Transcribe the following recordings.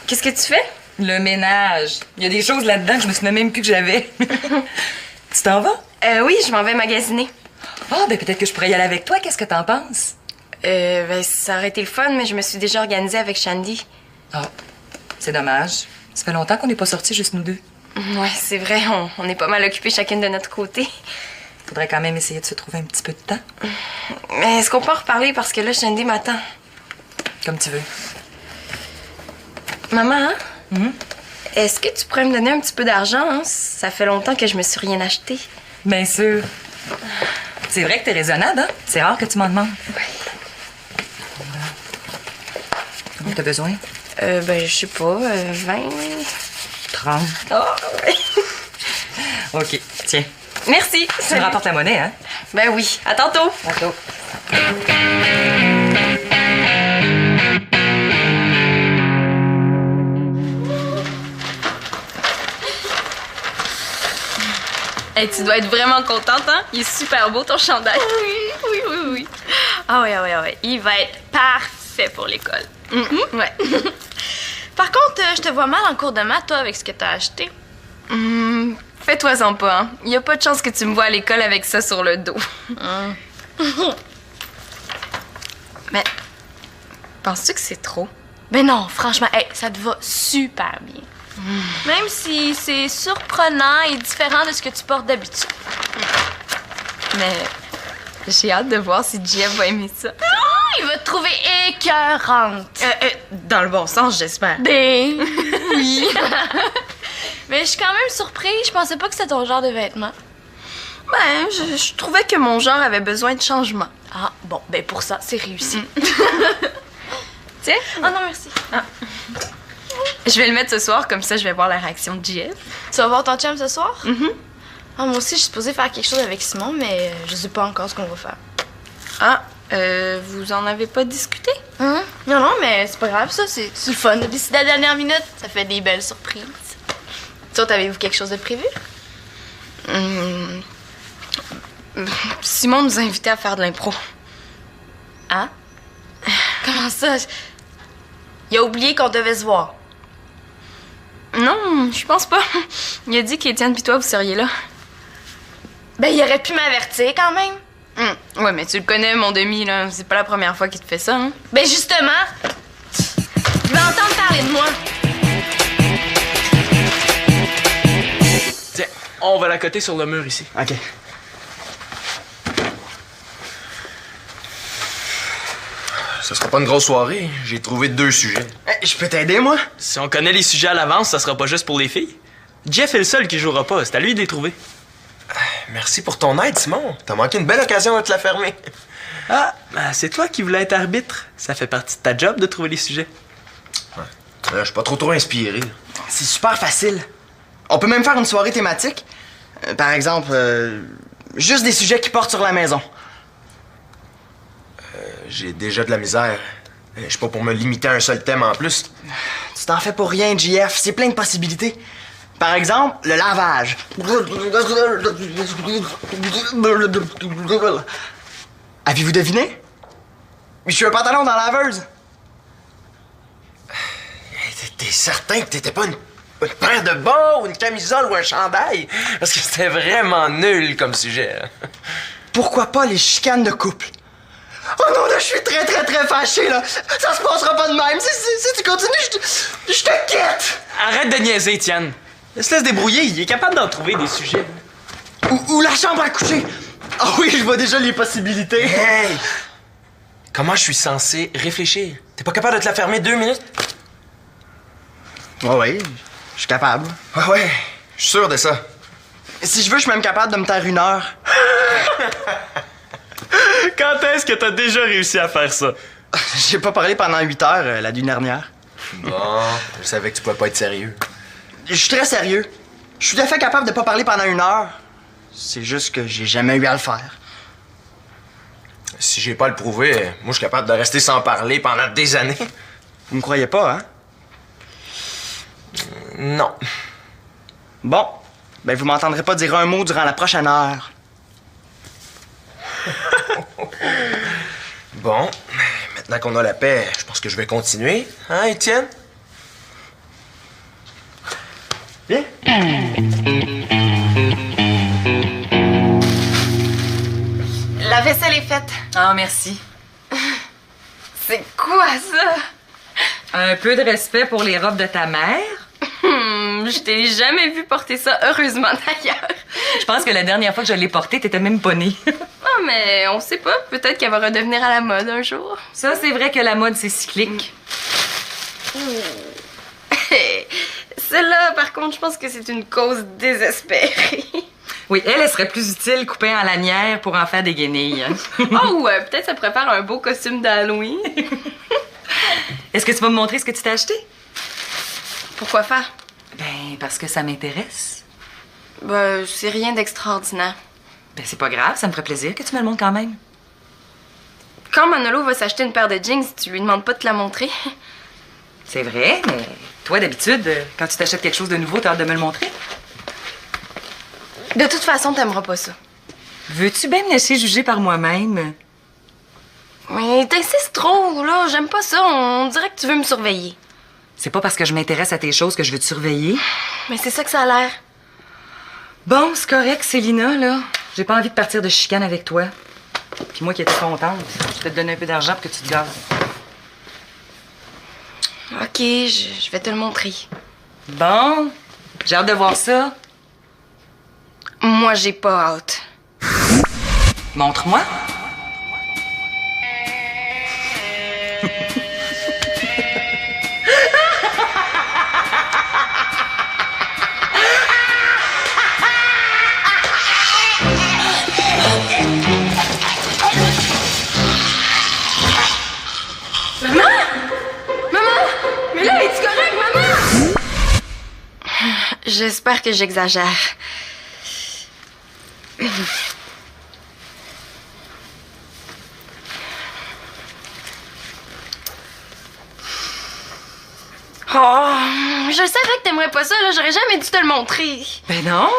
Qu'est-ce que tu fais? Le ménage. Il y a des choses là-dedans que je me souviens même plus que j'avais. Tu t'en vas? Oui, je m'en vais magasiner. Ah, ben peut-être que je pourrais y aller avec toi. Qu'est-ce que t'en penses? Ben ça aurait été le fun, mais je me suis déjà organisée avec Shandy. Ah, c'est dommage. Ça fait longtemps qu'on n'est pas sortis juste nous deux. Ouais, c'est vrai, on est pas mal occupés chacune de notre côté. Faudrait quand même essayer de se trouver un petit peu de temps. Mais est-ce qu'on peut en reparler parce que là, Shandy m'attend? Comme tu veux. Maman, est-ce que tu pourrais me donner un petit peu d'argent? Hein? Ça fait longtemps que je me suis rien acheté. Bien sûr. C'est vrai que t'es raisonnable, hein? C'est rare que tu m'en demandes. Oui. Combien t'as besoin? Ben, je sais pas, 20... 30. Oh, ouais. OK, tiens. Merci. Tu me rapportes la monnaie, hein? Ben oui. À tantôt. À tantôt. Hey, tu dois être vraiment contente, hein? Il est super beau, ton chandail. Oui. Ah ouais. Il va être parfait pour l'école. Ouais. Par contre, je te vois mal en cours de maths, toi, avec ce que t'as acheté. Fais-toi-en pas, hein? Il y a pas de chance que tu me vois à l'école avec ça sur le dos. Mais, penses-tu que c'est trop? Ben non, franchement, hey, ça te va super bien. Même si c'est surprenant et différent de ce que tu portes d'habitude. Mais j'ai hâte de voir si Jeff va aimer ça. Oh, il va te trouver écœurante. Dans le bon sens, j'espère. Ben oui. Mais je suis quand même surprise. Je pensais pas que c'était ton genre de vêtements. Ben, je trouvais que mon genre avait besoin de changement. Ah, bon, ben pour ça, c'est réussi. Tiens. Oh non, merci. Je vais le mettre ce soir, comme ça je vais voir la réaction de Jeff. Tu vas voir ton chum ce soir? Ah, moi aussi, je suis supposée faire quelque chose avec Simon, mais je sais pas encore ce qu'on va faire. Ah, vous en avez pas discuté? Non, mais c'est pas grave, ça. C'est le fun de décider à la dernière minute. Ça fait des belles surprises. Toi, avez-vous quelque chose de prévu? Simon nous a invités à faire de l'impro. Ah? Comment ça? Il a oublié qu'on devait se voir. Non, je pense pas. Il a dit qu'Étienne pis toi, vous seriez là. Ben, il aurait pu m'avertir quand même. Ouais, mais tu le connais, mon demi, là. C'est pas la première fois qu'il te fait ça, hein? Ben, justement, il va entendre parler de moi. Tiens, on va la coter sur le mur ici. OK. Ça sera pas une grosse soirée. J'ai trouvé 2 sujets. Hey, je peux t'aider, moi? Si on connaît les sujets à l'avance, ça sera pas juste pour les filles. Jeff est le seul qui jouera pas. C'est à lui de les trouver. Merci pour ton aide, Simon. T'as manqué une belle occasion de te la fermer. Ah, ben c'est toi qui voulais être arbitre. Ça fait partie de ta job de trouver les sujets. Je suis pas trop inspiré. C'est super facile. On peut même faire une soirée thématique. Par exemple, juste des sujets qui portent sur la maison. J'ai déjà de la misère. Je suis pas pour me limiter à un seul thème en plus. Tu t'en fais pour rien, JF. C'est plein de possibilités. Par exemple, le lavage. Avez-vous deviné? Je suis un pantalon dans la laveuse. T'es certain que t'étais pas une paire de bas ou une camisole ou un chandail? Parce que c'était vraiment nul comme sujet. Pourquoi pas les chicanes de couple? Oh non, là, je suis très fâché, là. Ça se passera pas de même. Si tu continues, je te quitte. Arrête de niaiser, Étienne. Laisse-le se débrouiller, il est capable d'en trouver des sujets. Ou la chambre à coucher. Ah oui, je vois déjà les possibilités. Hey! Comment je suis censé réfléchir? T'es pas capable de te la fermer 2 minutes? Ouais, je suis capable. Ouais, je suis sûr de ça. Si je veux, je suis même capable de me taire 1 heure. Quand est-ce que t'as déjà réussi à faire ça? J'ai pas parlé pendant 8 heures la nuit dernière. Bon, je savais que tu pouvais pas être sérieux. Je suis très sérieux. Je suis tout à fait capable de pas parler pendant 1 heure. C'est juste que j'ai jamais eu à le faire. Si j'ai pas à le prouver, moi, je suis capable de rester sans parler pendant des années. Vous me croyez pas, hein? Non. Bon. Ben, vous m'entendrez pas dire un mot durant la prochaine heure. Bon, maintenant qu'on a la paix, je pense que je vais continuer. Hein, Étienne? Viens. La vaisselle est faite. Ah, merci. C'est quoi ça? Un peu de respect pour les robes de ta mère. Je t'ai jamais vu porter ça, heureusement d'ailleurs. Je pense que la dernière fois que je l'ai portée, t'étais même pas née. Ah, mais on sait pas. Peut-être qu'elle va redevenir à la mode un jour. Ça, c'est vrai que la mode, c'est cyclique. Celle-là, par contre, je pense que c'est une cause désespérée. Oui, elle serait plus utile coupée en lanière pour en faire des guenilles. Oh, ouais, peut-être ça pourrait faire un beau costume d'Halloween. Est-ce que tu vas me montrer ce que tu t'as acheté? Pourquoi faire? Ben, parce que ça m'intéresse. Ben, c'est rien d'extraordinaire. Ben, c'est pas grave, ça me ferait plaisir que tu me le montres quand même. Quand Manolo va s'acheter une paire de jeans, tu lui demandes pas de te la montrer. C'est vrai, mais toi, d'habitude, quand tu t'achètes quelque chose de nouveau, t'as hâte de me le montrer. De toute façon, t'aimeras pas ça. Veux-tu bien me laisser juger par moi-même? Mais t'insistes trop, là. J'aime pas ça. On dirait que tu veux me surveiller. C'est pas parce que je m'intéresse à tes choses que je veux te surveiller. Mais c'est ça que ça a l'air. Bon, c'est correct, Célina, là. J'ai pas envie de partir de chicane avec toi. Puis moi qui étais contente, je vais te donner un peu d'argent pour que tu te gazes. OK, je vais te le montrer. Bon, j'ai hâte de voir ça. Moi, j'ai pas hâte. Montre-moi. Mais là, es-tu correct, maman? J'espère que j'exagère. Oh, je savais que t'aimerais pas ça, là. J'aurais jamais dû te le montrer. Ben non.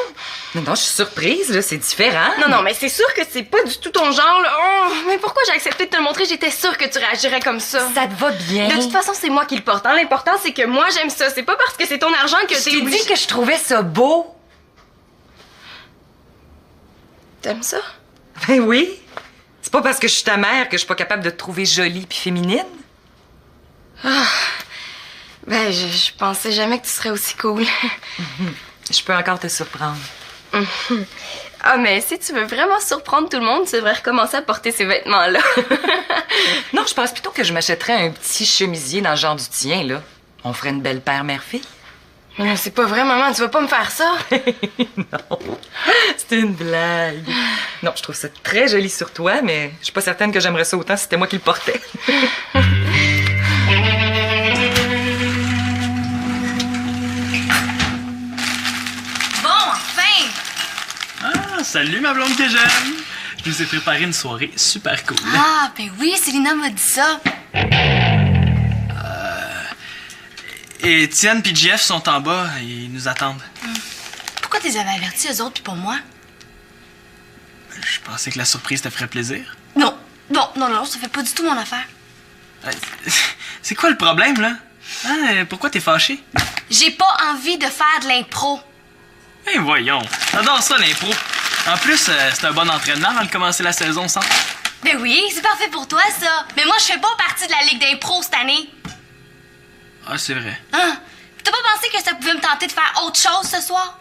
Non, je suis surprise, là. C'est différent. Non, mais c'est sûr que c'est pas du tout ton genre, là. Oh, mais pourquoi j'ai accepté de te le montrer? J'étais sûre que tu réagirais comme ça. Ça te va bien. De toute façon, c'est moi qui le porte. Hein. L'important, c'est que moi, j'aime ça. C'est pas parce que c'est ton argent que je t'es t'ai obligé... dit que je trouvais ça beau. T'aimes ça? Ben oui. C'est pas parce que je suis ta mère que je suis pas capable de te trouver jolie puis féminine. Ben, je pensais jamais que tu serais aussi cool. Je peux encore te surprendre. Ah, mais si tu veux vraiment surprendre tout le monde, tu devrais recommencer à porter ces vêtements-là. Non, je pense plutôt que je m'achèterais un petit chemisier dans le genre du tien, là. On ferait une belle paire mère-fille. Mais non, c'est pas vrai, maman. Tu vas pas me faire ça. Non, c'était une blague. Non, je trouve ça très joli sur toi, mais je suis pas certaine que j'aimerais ça autant si c'était moi qui le portais. Ah, salut ma blonde que j'aime! Je vous ai préparé une soirée super cool. Ah, ben oui, Célina m'a dit ça. Et Étienne puis Jeff sont en bas, ils nous attendent. Pourquoi tu les avais avertis, eux autres, puis pas moi? Je pensais que la surprise te ferait plaisir. Non, ça fait pas du tout mon affaire. C'est quoi le problème, là? Hein, pourquoi t'es fâché? J'ai pas envie de faire de l'impro. Eh voyons, j'adore ça l'impro. En plus, c'est un bon entraînement avant de commencer la saison sans. Ben oui, c'est parfait pour toi, ça. Mais moi, je fais pas partie de la Ligue d'impro cette année. Ah, c'est vrai. Hein? T'as pas pensé que ça pouvait me tenter de faire autre chose ce soir?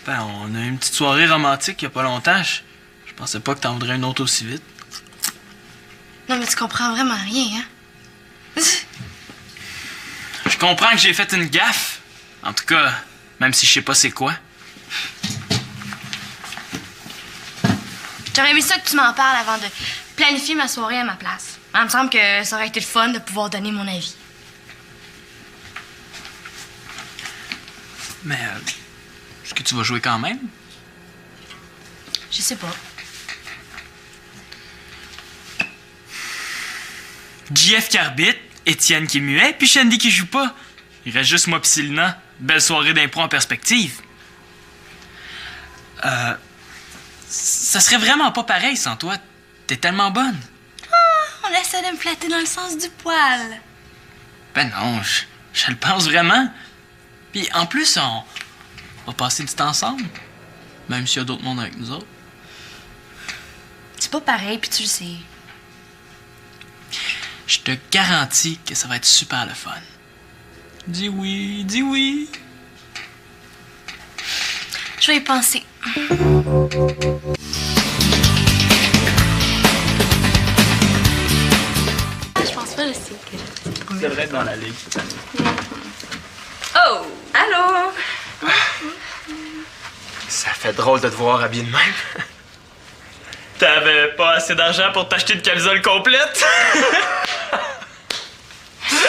Ben, on a eu une petite soirée romantique il y a pas longtemps. Je pensais pas que t'en voudrais une autre aussi vite. Non, mais tu comprends vraiment rien, hein? Je comprends que j'ai fait une gaffe. En tout cas, même si je sais pas c'est quoi. J'aurais aimé ça que tu m'en parles avant de planifier ma soirée à ma place. Il me semble que ça aurait été le fun de pouvoir donner mon avis. Mais, est-ce que tu vas jouer quand même? Je sais pas. JF qui arbitre, Étienne qui est muet, puis Shandy qui joue pas. Il reste juste moi pis Célina. Belle soirée d'impro en perspective. Ça serait vraiment pas pareil sans toi. T'es tellement bonne. On essaie de me flatter dans le sens du poil. Ben non, je le pense vraiment. Puis en plus, on va passer du temps ensemble. Même s'il y a d'autres mondes avec nous autres. C'est pas pareil, puis tu le sais. Je te garantis que ça va être super le fun. Dis oui, dis oui. Je vais y penser. Je pense pas, je sais que... Tu devrais être dans la ligue cette année. Oh! Allô? Ça fait drôle de te voir habillé de même. T'avais pas assez d'argent pour t'acheter une camisole complète?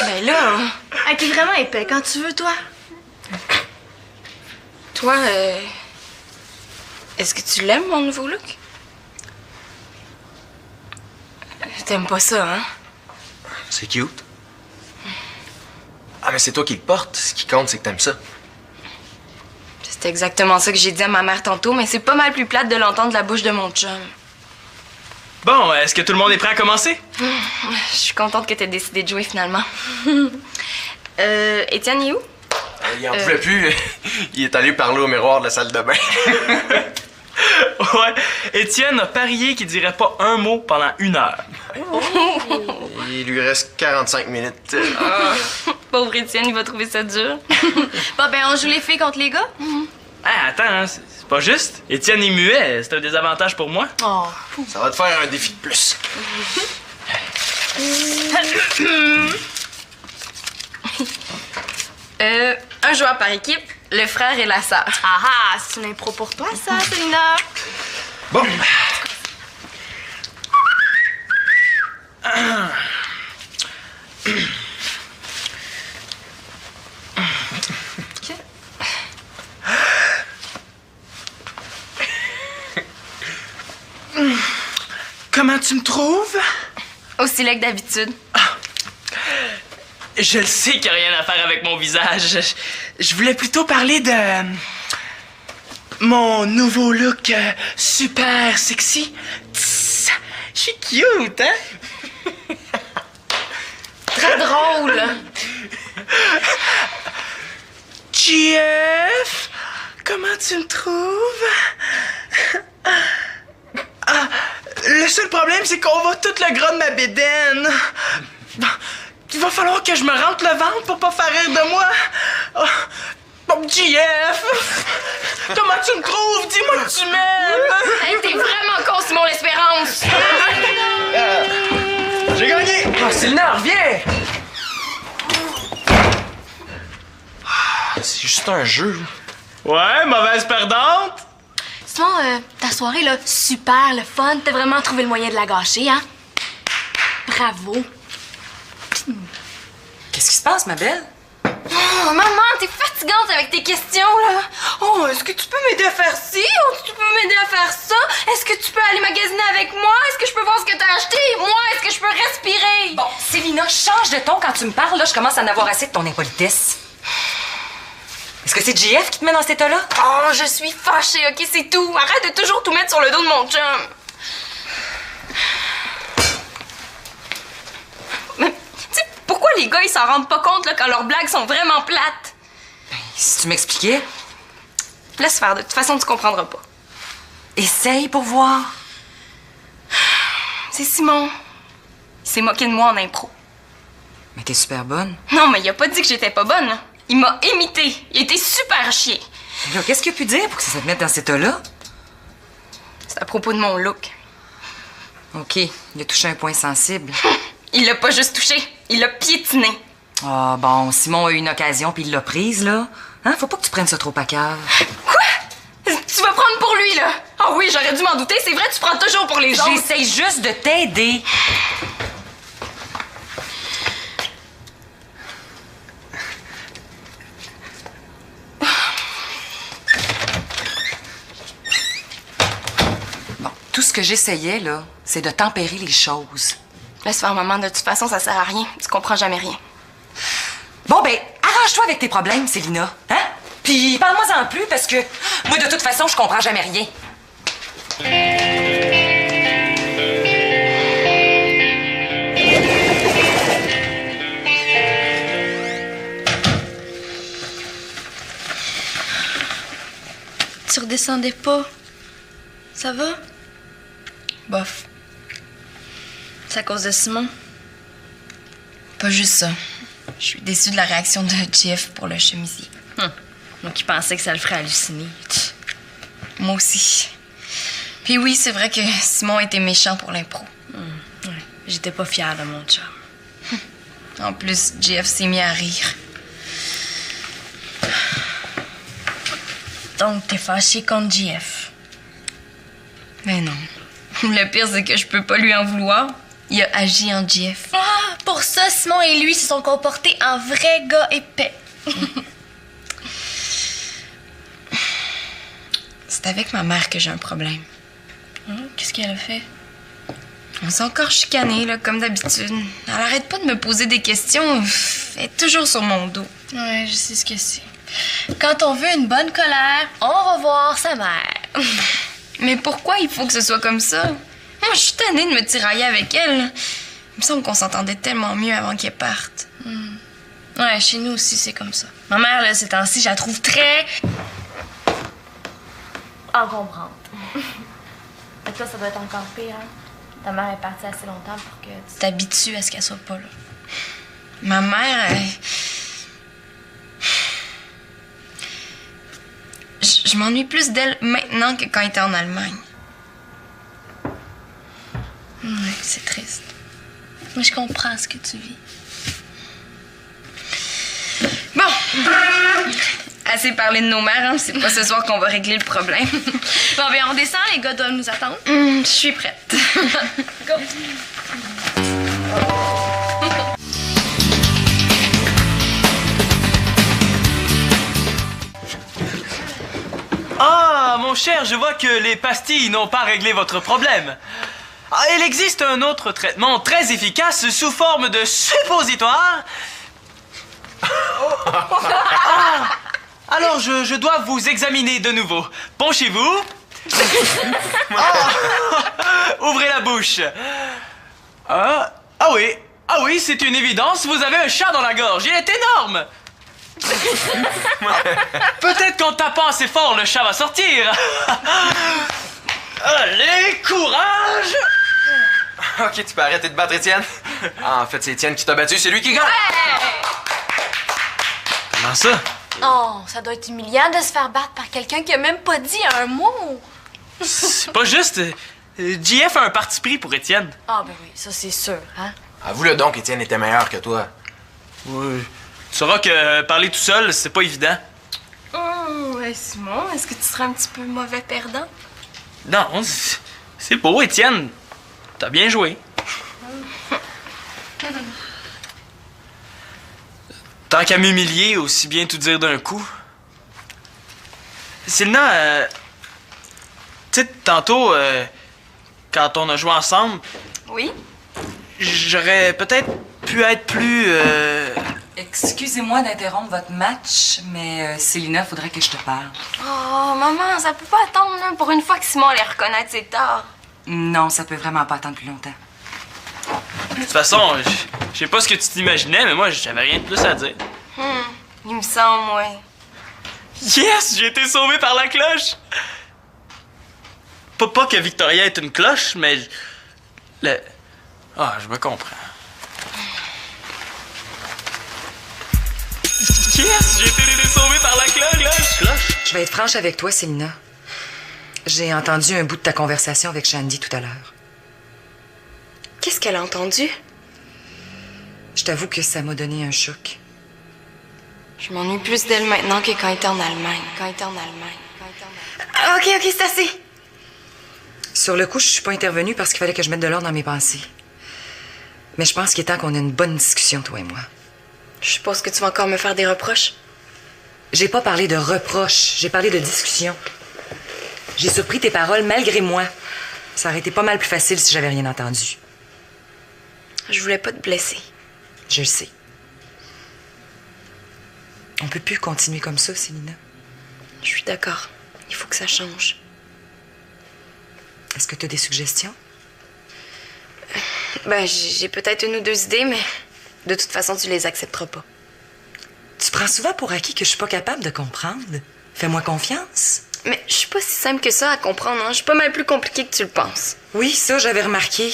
Ben là, Ah, t'es vraiment épais quand tu veux, toi. toi, est-ce que tu l'aimes, mon nouveau look? T'aimes pas ça, hein? C'est cute. Ah, mais c'est toi qui le portes. Ce qui compte, c'est que t'aimes ça. C'est exactement ça que j'ai dit à ma mère tantôt, mais c'est pas mal plus plate de l'entendre de la bouche de mon chum. Bon, est-ce que tout le monde est prêt à commencer? Je suis contente que t'aies décidé de jouer finalement. Étienne, il est où? Il en pouvait plus. Il est allé parler au miroir de la salle de bain. Ouais, Étienne a parié qu'il dirait pas un mot pendant 1 heure. Il lui reste 45 minutes. Pauvre Étienne, il va trouver ça dur. Bon, ben, on joue les filles contre les gars. Ah, attends, hein, c'est pas juste. Étienne est muet, c'est un désavantage pour moi. Oh. Ça va te faire un défi de plus. Un joueur par équipe, le frère et la sœur. Ah ah, c'est une impro pour toi, ça, Célina. Bon. Comment tu me trouves? Aussi laid que d'habitude. Je le sais qu'il n'y a rien à faire avec mon visage. Je voulais plutôt parler de... mon nouveau look super sexy. Tss, je suis cute, hein? Très drôle. JF, comment tu me trouves? Ah, le seul problème, c'est qu'on voit tout le gras de ma bédaine. Il va falloir que je me rentre le ventre pour pas faire rire de moi. Oh, bon, JF, comment tu me trouves? Dis-moi que tu m'aimes. Hey, t'es vraiment con, Simon l'Espérance. J'ai gagné! Oh, Célina, reviens! C'est juste un jeu. Ouais, mauvaise perdante. Sinon, ta soirée, là, super, le fun. T'as vraiment trouvé le moyen de la gâcher, hein? Bravo. Qu'est-ce qui se passe, ma belle? Oh, maman, t'es fatigante avec tes questions, là. Oh, est-ce que tu peux m'aider à faire ci? Oh, tu peux m'aider à faire ça? Est-ce que tu peux aller magasiner avec moi? Est-ce que je peux voir ce que t'as acheté? Moi, est-ce que je peux respirer? Bon, Célina, change de ton quand tu me parles, là. Je commence à en avoir assez de ton impolitesse. Est-ce que c'est JF qui te met dans cet état-là? Oh, je suis fâchée, OK, c'est tout. Arrête de toujours tout mettre sur le dos de mon chum. Mais, tu sais, pourquoi les gars, ils s'en rendent pas compte, là, quand leurs blagues sont vraiment plates? Si tu m'expliquais, Laisse faire, de toute façon, tu comprendras pas. essaye pour voir. C'est Simon. Il s'est moqué de moi en impro. Mais t'es super bonne. Non, mais il a pas dit que j'étais pas bonne, là. Il m'a imité. Il était super chier. Là, qu'est-ce qu'il a pu dire pour que ça te mette dans cet état-là? C'est à propos de mon look. OK, il a touché un point sensible. Il l'a pas juste touché, il l'a piétiné. Ah, bon, Simon a eu une occasion puis il l'a prise, là. Hein? Faut pas que tu prennes ça trop à cave. Quoi? Tu vas prendre pour lui, là? Ah oui, j'aurais dû m'en douter. C'est vrai, tu prends toujours pour les autres. J'essaye juste de t'aider. Bon, tout ce que j'essayais, là, c'est de tempérer les choses. Laisse faire, maman. De toute façon, ça sert à rien. Tu comprends jamais rien. Bon, ben, arrange-toi avec tes problèmes, Célina. Hein? Puis parle-moi-en plus, parce que moi, de toute façon, je comprends jamais rien. Tu redescendais pas. Ça va? Bof. C'est à cause de Simon? Pas juste ça. Je suis déçue de la réaction de Jeff pour le chemisier. Moi qui pensais que ça le ferait halluciner. Moi aussi. Puis oui, c'est vrai que Simon était méchant pour l'impro. Ouais. J'étais pas fière de mon chum. En plus, Jeff s'est mis à rire. Donc, t'es fâchée contre Jeff. Mais non. Le pire, c'est que je peux pas lui en vouloir. Il a agi en Jeff. Ah, pour ça, Simon et lui se sont comportés en vrais gars épais. C'est avec ma mère que j'ai un problème. Qu'est-ce qu'elle a fait? On s'est encore chicané, là, comme d'habitude. Elle arrête pas de me poser des questions. Elle est toujours sur mon dos. Ouais, je sais ce que c'est. Quand on veut une bonne colère, on va voir sa mère. Mais pourquoi il faut que ce soit comme ça? Moi, je suis tannée de me tirailler avec elle. Il me semble qu'on s'entendait tellement mieux avant qu'elle parte. Ouais, chez nous aussi, c'est comme ça. Ma mère, là, ces temps-ci, je la trouve très... encombrante. Et toi, ça doit être encore pire, hein? Ta mère est partie assez longtemps pour que tu t'habitues à ce qu'elle soit pas là. Ma mère, je m'ennuie plus d'elle maintenant que quand elle était en Allemagne. Ouais, c'est triste. Mais je comprends ce que tu vis. Bon! Assez parlé de nos mères, hein? C'est pas ce soir qu'on va régler le problème. Bon, ben, on descend, les gars doivent nous attendre. Je suis prête. Go! Ah, mon cher, je vois que les pastilles n'ont pas réglé votre problème. Ah, il existe un autre traitement très efficace sous forme de suppositoire. Ah, alors, je dois vous examiner de nouveau. Penchez-vous. Ah, ouvrez la bouche. Ah oui, c'est une évidence. Vous avez un chat dans la gorge. Il est énorme. Peut-être qu'en tapant assez fort, le chat va sortir. Allez, courage! Ok, tu peux arrêter de battre Étienne. Ah, en fait, c'est Étienne qui t'a battu, c'est lui qui gagne. Comment ça? Oh, ça doit être humiliant de se faire battre par quelqu'un qui a même pas dit un mot. C'est pas juste. JF a un parti pris pour Étienne. Ah, ben oui, ça c'est sûr, hein? Avoue-le donc, Étienne était meilleur que toi. Oui. Tu sauras que parler tout seul, c'est pas évident. Oh, ouais, Simon, est-ce que tu serais un petit peu mauvais perdant? Non, c'est beau, Étienne. T'as bien joué. Tant qu'à m'humilier, aussi bien tout dire d'un coup. Célina, tu sais, tantôt, quand on a joué ensemble, Oui? j'aurais peut-être pu être plus... Excusez-moi d'interrompre votre match, mais Célina, faudrait que je te parle. Oh, maman, ça peut pas attendre, là, pour une fois que Simon allait reconnaître ses torts. Non, ça peut vraiment pas attendre plus longtemps. De toute façon, je sais pas ce que tu t'imaginais, mais moi, j'avais rien de plus à dire. Il me semble, ouais. Yes! J'ai été sauvé par la cloche! Pas que Victoria est une cloche, mais... Ah, je me comprends. Yes! J'ai été sauvé par la cloche! Je vais être franche avec toi, Célina. J'ai entendu un bout de ta conversation avec Shandy tout à l'heure. Qu'est-ce qu'elle a entendu? Je t'avoue que ça m'a donné un choc. Je m'ennuie plus d'elle maintenant que quand elle était en Allemagne. OK, c'est assez. Sur le coup, je suis pas intervenue parce qu'il fallait que je mette de l'ordre dans mes pensées. Mais je pense qu'il est temps qu'on ait une bonne discussion, toi et moi. Je suppose que tu vas encore me faire des reproches. J'ai pas parlé de reproches, j'ai parlé de discussion. J'ai surpris tes paroles malgré moi. Ça aurait été pas mal plus facile si j'avais rien entendu. Je voulais pas te blesser. Je le sais. On peut plus continuer comme ça, Célina. Je suis d'accord. Il faut que ça change. Est-ce que tu as des suggestions? Ben, j'ai peut-être une ou deux idées, mais de toute façon, tu les accepteras pas. Tu prends souvent pour acquis que je suis pas capable de comprendre. Fais-moi confiance. Mais je suis pas si simple que ça à comprendre, hein. Je suis pas mal plus compliquée que tu le penses. Oui, ça, j'avais remarqué.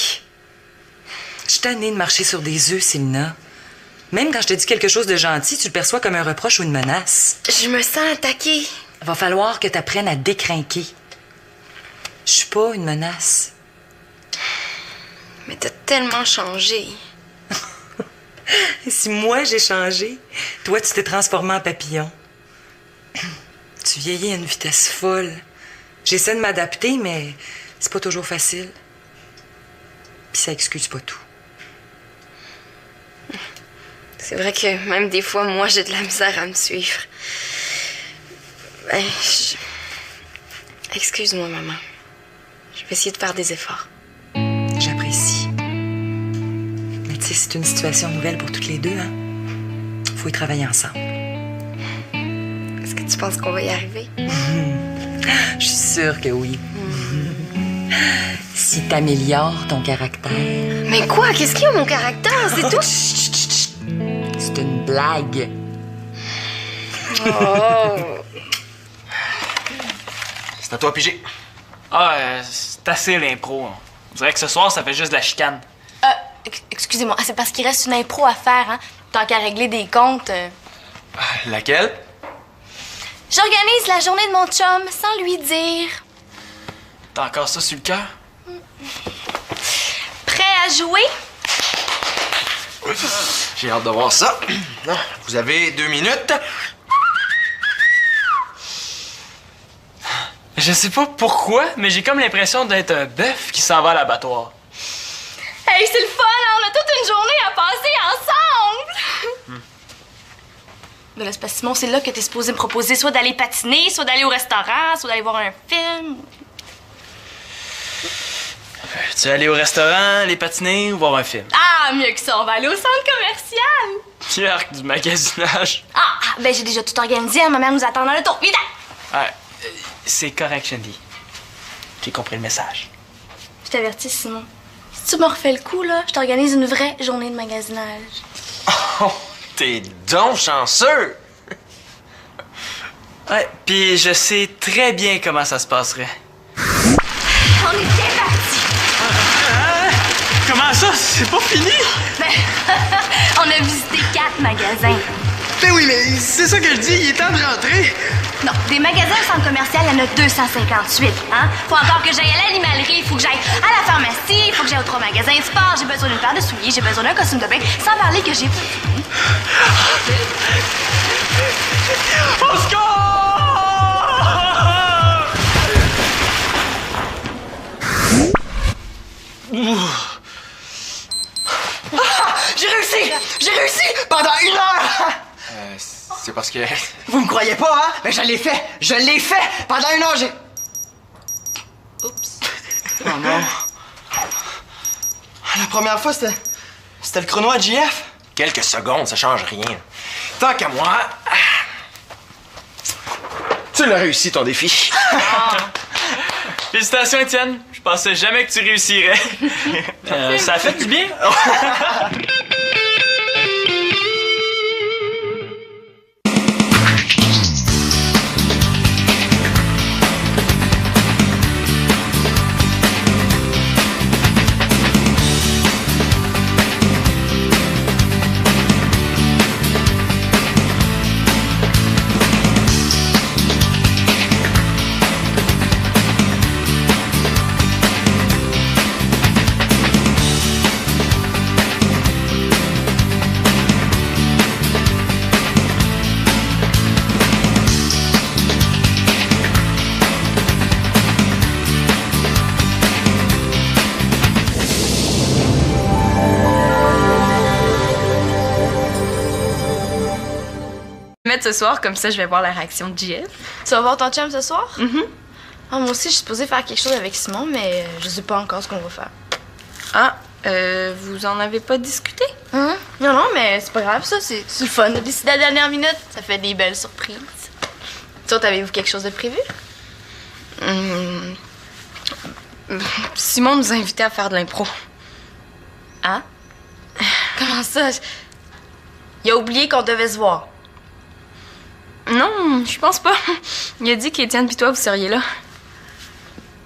Je suis tannée de marcher sur des œufs, Célina. Même quand je te dis quelque chose de gentil, tu le perçois comme un reproche ou une menace. Je me sens attaquée. Va falloir que tu apprennes à décrinquer. Je suis pas une menace. Mais t'as tellement changé. Et si moi j'ai changé, toi tu t'es transformé en papillon. Tu vieillis à une vitesse folle. J'essaie de m'adapter, mais c'est pas toujours facile. Puis ça excuse pas tout. C'est vrai que même des fois, moi, j'ai de la misère à me suivre. Ben, excuse-moi, maman. Je vais essayer de faire des efforts. J'apprécie. Mais tu sais, c'est une situation nouvelle pour toutes les deux, hein? Faut y travailler ensemble. Est-ce que tu penses qu'on va y arriver? Je suis sûre que oui. Si t'améliores ton caractère. Mais quoi? Qu'est-ce qu'il y a, mon caractère? C'est tout? Chut, chut, chut. C'est une blague. Oh! C'est à toi, pigé. Ah, c'est assez l'impro. Hein. On dirait que ce soir, ça fait juste de la chicane. Excusez-moi, c'est parce qu'il reste une impro à faire, hein? Tant qu'à régler des comptes. Laquelle? J'organise la journée de mon chum sans lui dire. T'as encore ça sur le cœur? Prêt à jouer? J'ai hâte de voir ça. Vous avez 2 minutes. Je sais pas pourquoi, mais j'ai comme l'impression d'être un bœuf qui s'en va à l'abattoir. Hey, c'est le fun, hein? On a toute une journée à passer ensemble! Ben là, c'est parce que Simon, c'est là que t'es supposé me proposer soit d'aller patiner, soit d'aller au restaurant, soit d'aller voir un film. Tu veux aller au restaurant, aller patiner ou voir un film? Ah, mieux que ça, on va aller au centre commercial! Pierre, du magasinage. Ben j'ai déjà tout organisé, hein? Ma mère nous attend dans le tour. Vite! Ouais, c'est correct, Shandy. J'ai compris le message. Je t'avertis, Simon. Si tu me refais le coup, là, je t'organise une vraie journée de magasinage. Oh, t'es donc chanceux. Ouais, puis je sais très bien comment ça se passerait. On est bien partis! Comment ça? C'est pas fini? Ben, on a visité 4 magasins. Ben oui, mais c'est ça que je dis, il est temps de rentrer. Non, des magasins au centre commercial, il y en a 258, hein? Faut encore que j'aille à l'animalerie, faut que j'aille à la pharmacie, faut que j'aille aux 3 magasins de sport, j'ai besoin d'une paire de souliers, j'ai besoin d'un costume de bain, sans parler que j'ai... Au secours! J'ai réussi! J'ai réussi! Pendant 1 heure! C'est parce que... Vous me croyez pas, hein? Mais je l'ai fait! Je l'ai fait! Pendant 1 heure, j'ai... Oups. Oh non. La première fois, c'était le chrono à JF. Quelques secondes, ça change rien. Tant qu'à moi... Tu l'as réussi, ton défi. Félicitations, Étienne. Je pensais jamais que tu réussirais. Ça a fait du bien. Mettre ce soir, comme ça, je vais voir la réaction de JF. Tu vas voir ton chum ce soir? Ah, moi aussi, je suis supposée faire quelque chose avec Simon, mais je sais pas encore ce qu'on va faire. Ah, Vous en avez pas discuté? Hein? Non, non, mais c'est pas grave, ça. C'est le fun de décider à la dernière minute. Ça fait des belles surprises. Toi, avez-vous quelque chose de prévu? Simon nous a invités à faire de l'impro. Ah? Comment ça? Il a oublié qu'on devait se voir. Non, je pense pas. Il a dit qu'Étienne pis toi, vous seriez là.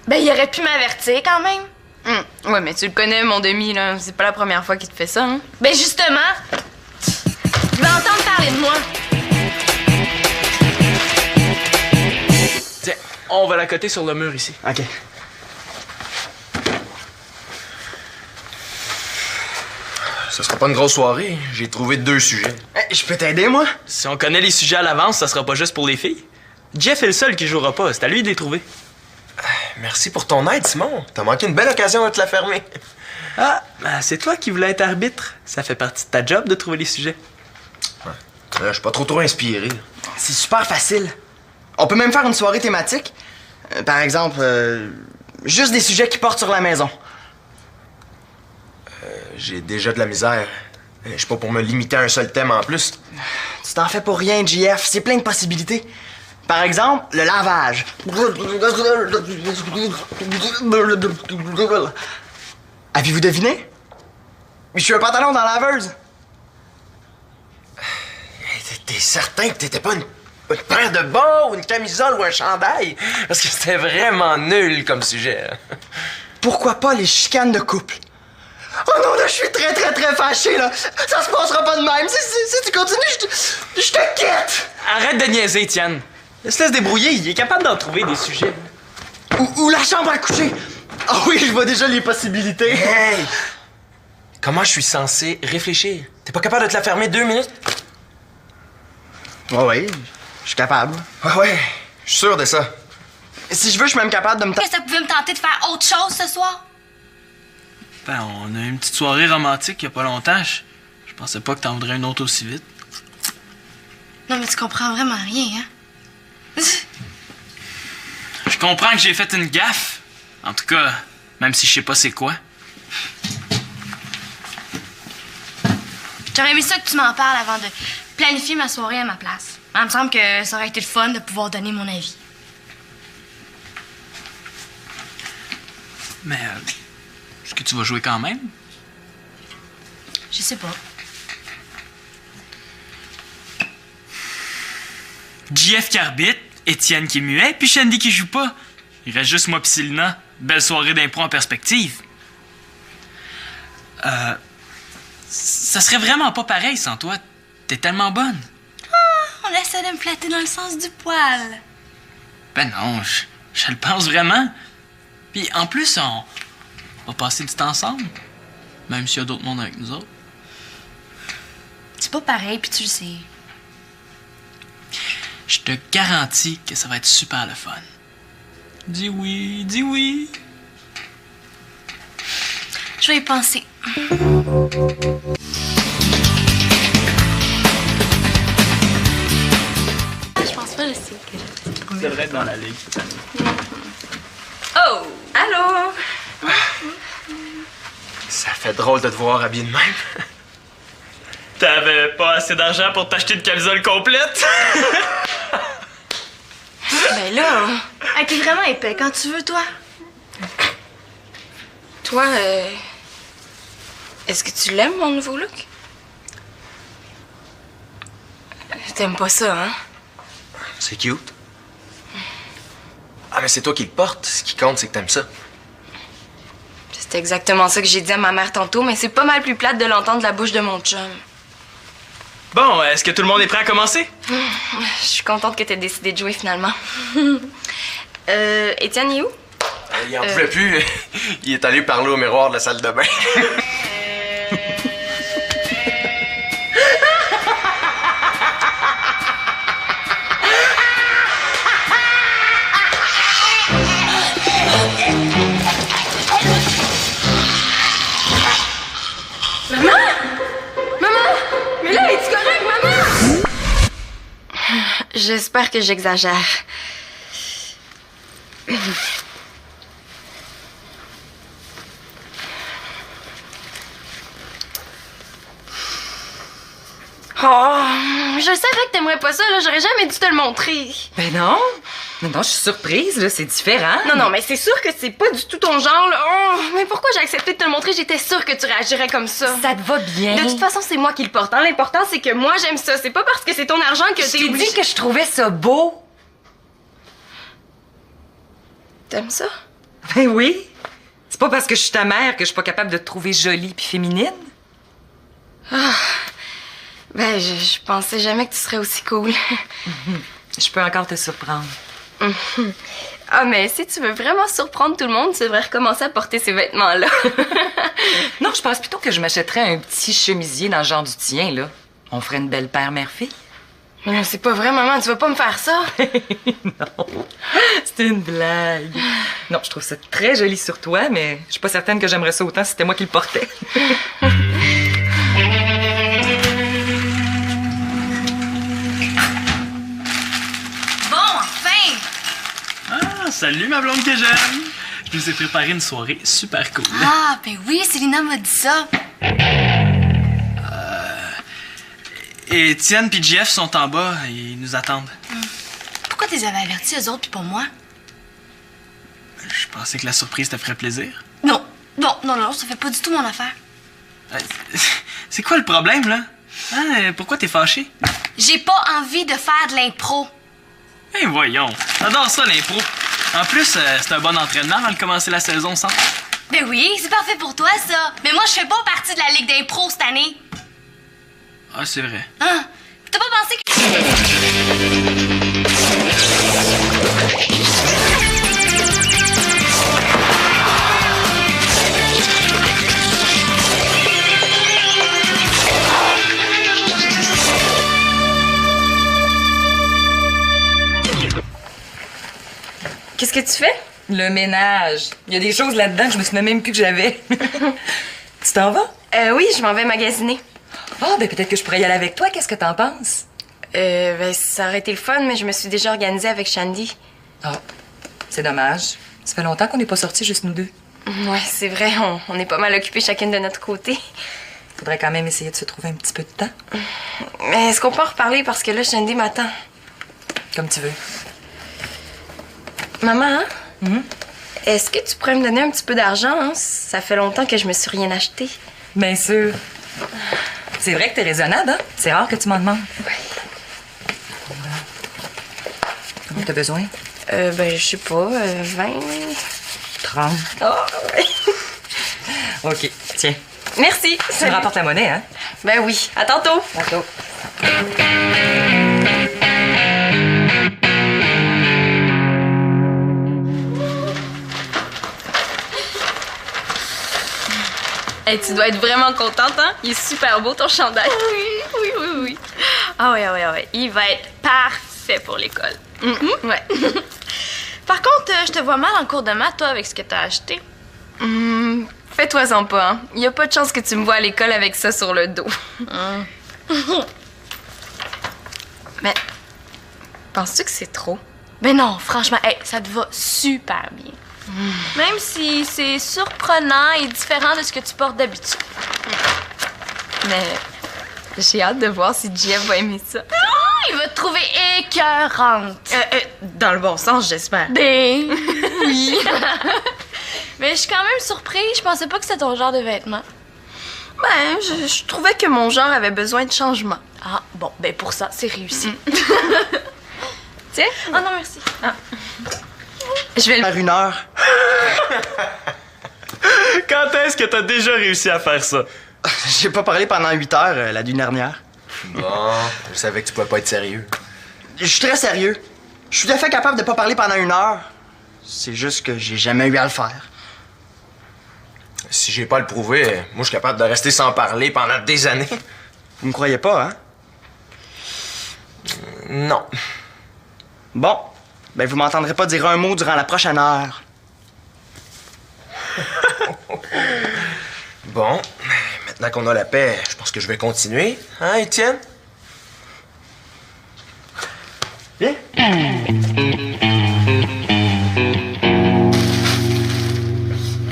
Ben, il aurait pu m'avertir quand même. Ouais, mais tu le connais, mon demi, là. C'est pas la première fois qu'il te fait ça, hein? Ben, justement, je vais entendre parler de moi. Tiens, on va la coter sur le mur ici. OK. Ça sera pas une grosse soirée. J'ai trouvé 2 sujets. Hey, je peux t'aider, moi? Si on connaît les sujets à l'avance, ça sera pas juste pour les filles. Jeff est le seul qui jouera pas. C'est à lui de les trouver. Merci pour ton aide, Simon. T'as manqué une belle occasion de te la fermer. Ah, ben, c'est toi qui voulais être arbitre. Ça fait partie de ta job de trouver les sujets. Je suis pas trop inspiré. C'est super facile. On peut même faire une soirée thématique. Par exemple, juste des sujets qui portent sur la maison. J'ai déjà de la misère. Je suis pas pour me limiter à un seul thème en plus. Tu t'en fais pour rien, JF. C'est plein de possibilités. Par exemple, le lavage. Avez-vous deviné? Je suis un pantalon dans la laveuse. T'es certain que t'étais pas une paire de bas ou une camisole ou un chandail? Parce que c'était vraiment nul comme sujet. Pourquoi pas les chicanes de couple? Oh non, là, je suis très fâché, là. Ça se passera pas de même. Si tu continues, je te quitte. Arrête de niaiser, Étienne. Laisse-le se débrouiller, il est capable d'en trouver des sujets. Ou la chambre à coucher. Ah oui, je vois déjà les possibilités. Hey! Comment je suis censé réfléchir? T'es pas capable de te la fermer 2 minutes? Ouais, je suis capable. Ouais, je suis sûr de ça. Si je veux, je suis même capable de me... Est-ce que ça pouvait me tenter de faire autre chose ce soir? Ben, on a eu une petite soirée romantique il y a pas longtemps. Je pensais pas que t'en voudrais une autre aussi vite. Non, mais tu comprends vraiment rien, hein? Je comprends que j'ai fait une gaffe. En tout cas, même si je sais pas c'est quoi. J'aurais aimé ça que tu m'en parles avant de planifier ma soirée à ma place. Il me semble que ça aurait été le fun de pouvoir donner mon avis. Mais, est-ce que tu vas jouer quand même? Je sais pas. JF qui arbitre, Étienne qui est muet, puis Shandy qui joue pas. Il reste juste moi pis Célina. Belle soirée d'impro en perspective. Ça serait vraiment pas pareil sans toi. T'es tellement bonne. On essaie de me flatter dans le sens du poil. Ben non, je le pense vraiment. Puis en plus, on va passer du temps ensemble. Même s'il y a d'autres mondes avec nous autres. C'est pas pareil, puis tu le sais. Je te garantis que ça va être super le fun. Dis oui, dis oui. Je vais y penser. Je pense pas, je sais que Tu devrais être dans la ligue. Oh! Allô? Ça fait drôle de te voir habillé de même. T'avais pas assez d'argent pour t'acheter une camisole complète? Ben là, Ah, t'es vraiment épais quand tu veux, toi. toi, est-ce que tu l'aimes, mon nouveau look? T'aimes pas ça, hein? C'est cute. Ah, mais c'est toi qui le portes. Ce qui compte, c'est que t'aimes ça. C'est exactement ça que j'ai dit à ma mère tantôt, mais c'est pas mal plus plate de l'entendre de la bouche de mon chum. Bon, est-ce que tout le monde est prêt à commencer? Je suis contente que t'aies décidé de jouer finalement. Étienne, il est où? Il en pouvait plus. Il est allé parler au miroir de la salle de bain. Mais là, es-tu correct, maman? J'espère que j'exagère. Oh, je savais que t'aimerais pas ça, là. J'aurais jamais dû te le montrer. Ben non. Non, je suis surprise, là. C'est différent. Non, mais c'est sûr que c'est pas du tout ton genre, là. Oh, mais pourquoi j'ai accepté de te le montrer? J'étais sûre que tu réagirais comme ça. Ça te va bien. De toute façon, c'est moi qui le porte. Hein. L'important, c'est que moi, j'aime ça. C'est pas parce que c'est ton argent que je t'es t'ai obligé... dit que je trouvais ça beau. T'aimes ça? Ben oui. C'est pas parce que je suis ta mère que je suis pas capable de te trouver jolie puis féminine. Ben, je pensais jamais que tu serais aussi cool. Je peux encore te surprendre. Ah, mais si tu veux vraiment surprendre tout le monde, tu devrais recommencer à porter ces vêtements-là. Non, je pense plutôt que je m'achèterais un petit chemisier dans le genre du tien, là. On ferait une belle paire mère-fille. Mais non, c'est pas vrai, maman. Tu vas pas me faire ça. Non, c'était une blague. Non, je trouve ça très joli sur toi, mais je suis pas certaine que j'aimerais ça autant si c'était moi qui le portais. Bon, enfin! Ah, salut ma blonde que j'aime! Je vous ai préparé une soirée super cool. Ah, ben oui, Célina m'a dit ça. Et Étienne puis Jeff sont en bas, ils nous attendent. Pourquoi t'es avais avertis, eux autres, puis pas moi? Je pensais que la surprise te ferait plaisir. Non, ça fait pas du tout mon affaire. C'est quoi le problème, là? Hein, pourquoi t'es fâché? J'ai pas envie de faire de l'impro. Eh voyons, j'adore ça l'impro. En plus, c'est un bon entraînement avant de commencer la saison sans. Ben oui, c'est parfait pour toi, ça. Mais moi, je fais pas partie de la Ligue d'impro cette année. Ah, c'est vrai. Hein? T'as pas pensé que... Qu'est-ce que tu fais? Le ménage. Il y a des choses là-dedans que je me souvenais même plus que j'avais. Tu t'en vas? Oui, je m'en vais magasiner. Ah, ben peut-être que je pourrais y aller avec toi. Qu'est-ce que t'en penses? Ben, ça aurait été le fun, mais je me suis déjà organisée avec Shandy. Ah, c'est dommage. Ça fait longtemps qu'on n'est pas sortis juste nous deux. Ouais, c'est vrai, on est pas mal occupés chacune de notre côté. Faudrait quand même essayer de se trouver un petit peu de temps. Mais est-ce qu'on peut en reparler parce que là, Shandy m'attend? Comme tu veux. Maman, hein? Est-ce que tu pourrais me donner un petit peu d'argent? Hein? Ça fait longtemps que je me suis rien acheté. Bien sûr. C'est vrai que t'es raisonnable, hein? C'est rare que tu m'en demandes. Oui. Combien t'as besoin? Ben, je sais pas, 20... 30. Oh, ouais. OK, tiens. Merci. Tu me rapportes la monnaie, hein? Ben oui. À tantôt. Tantôt. Hey, tu dois être vraiment contente, hein? Il est super beau, ton chandail. Oui. Ah ouais. Il va être parfait pour l'école. Ouais. Par contre, je te vois mal en cours de maths, toi, avec ce que t'as acheté. Fais-toi-en pas, hein. Y a pas de chance que tu me vois à l'école avec ça sur le dos. Mais, penses-tu que c'est trop? Ben non, franchement, hey, ça te va super bien. Même si c'est surprenant et différent de ce que tu portes d'habitude. Mais, j'ai hâte de voir si Jeff va aimer ça. Il va te trouver écœurante. Dans le bon sens, j'espère. Ben, oui. Mais je suis quand même surprise. Je pensais pas que c'était ton genre de vêtements. Ben, je trouvais que mon genre avait besoin de changement. Ah, bon, ben pour ça, c'est réussi. Tiens. Ah non, merci. Je vais le... Faire 1 heure. Quand est-ce que t'as déjà réussi à faire ça? J'ai pas parlé pendant 8 heures la nuit dernière. Bon, je savais que tu pouvais pas être sérieux. Je suis très sérieux. Je suis tout à fait capable de pas parler pendant 1 heure. C'est juste que j'ai jamais eu à le faire. Si j'ai pas à le prouver, moi je suis capable de rester sans parler pendant des années. Vous me croyez pas, hein? Non. Bon. Ben, vous m'entendrez pas dire un mot durant la prochaine heure. Bon, maintenant qu'on a la paix, je pense que je vais continuer. Hein, Étienne? Viens.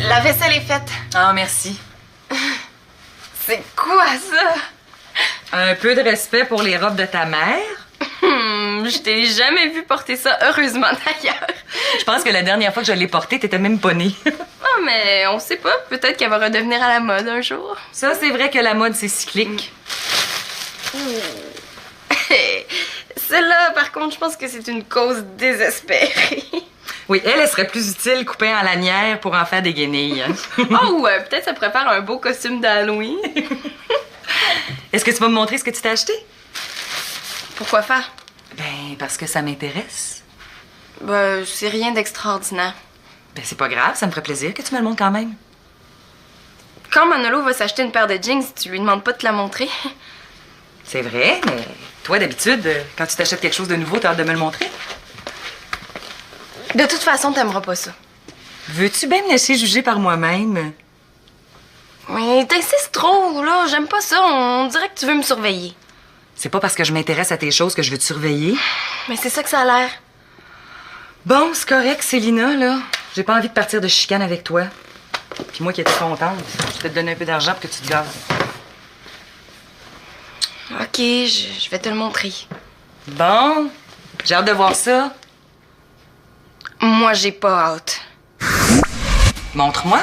La vaisselle est faite. Ah, merci. C'est quoi ça? Un peu de respect pour les robes de ta mère. Je t'ai jamais vu porter ça, heureusement d'ailleurs. Je pense que la dernière fois que je l'ai portée, t'étais même pas née. Ah, mais on sait pas, peut-être qu'elle va redevenir à la mode un jour. Ça, c'est vrai que la mode, c'est cyclique. Celle-là, par contre, je pense que c'est une cause désespérée. Oui, elle serait plus utile coupée en lanière pour en faire des guenilles. Oh, peut-être ça pourrait faire un beau costume d'Halloween. Est-ce que tu vas me montrer ce que tu t'as acheté? Pourquoi faire? Ben, parce que ça m'intéresse. Ben, c'est rien d'extraordinaire. Ben, c'est pas grave, ça me ferait plaisir que tu me le montres quand même. Quand Manolo va s'acheter une paire de jeans, tu lui demandes pas de te la montrer. C'est vrai, mais toi, d'habitude, quand tu t'achètes quelque chose de nouveau, t'as hâte de me le montrer. De toute façon, t'aimeras pas ça. Veux-tu bien me laisser juger par moi-même? Mais t'insistes trop, là. J'aime pas ça. On dirait que tu veux me surveiller. C'est pas parce que je m'intéresse à tes choses que je veux te surveiller. Mais c'est ça que ça a l'air. Bon, c'est correct, Célina, là. J'ai pas envie de partir de chicane avec toi. Puis moi qui étais contente, je vais te donner un peu d'argent pour que tu te gazes. OK, je vais te le montrer. Bon, j'ai hâte de voir ça. Moi, j'ai pas hâte. Montre-moi.